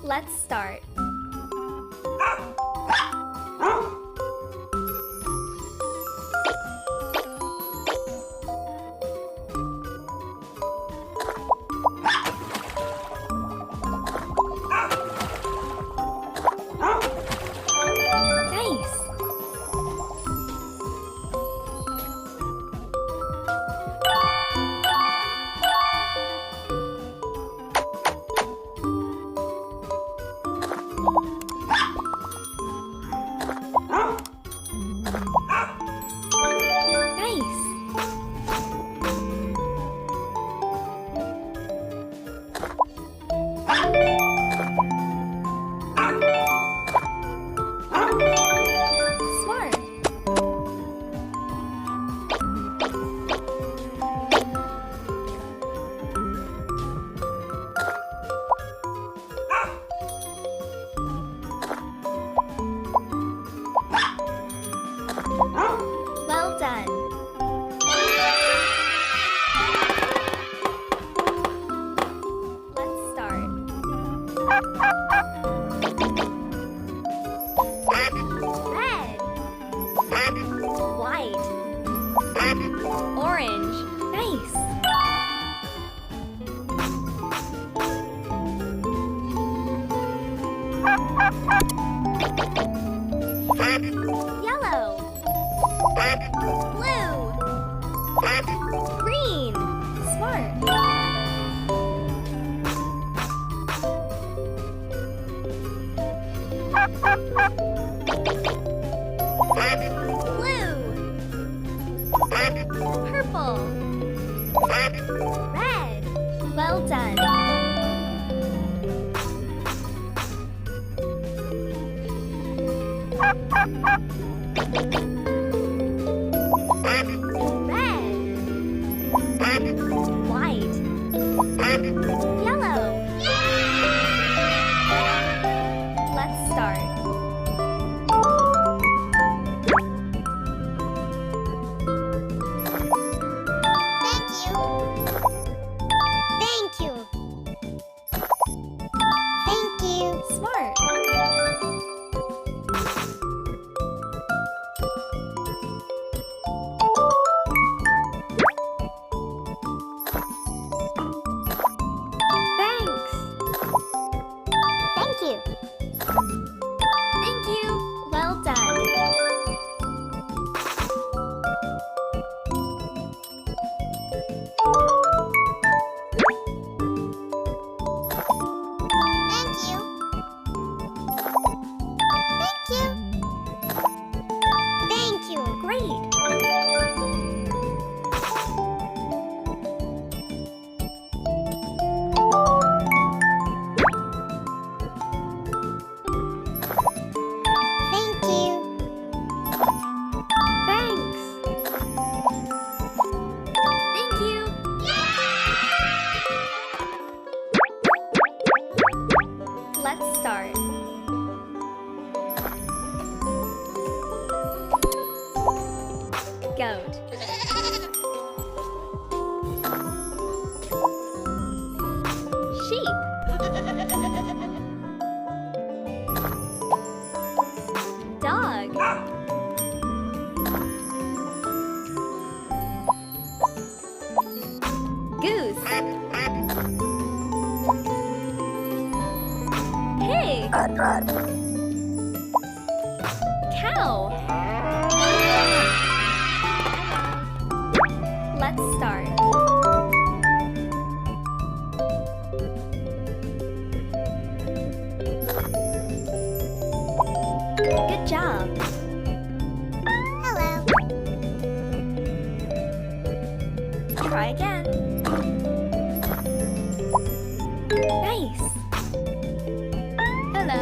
Let's start. Nice. Nice. Smart. Well done. Let's start. Red. White. Orange. Nice. Yellow. Blue. Green. Smart. Blue. Purple. Red. Well done. Red. White. Yellow. Let's start. Thank you. Thank you. Thank you. Smart. Thanks. Thank you. Thank you. Well done. Thank you. Thank you. Thank you. Great. Thank you. Thanks. Thank you. Let's start. Goat. Sheep. Dog. Goose. Pig. Cow. Let's start. Good job. Hello. Try again. Nice. Hello.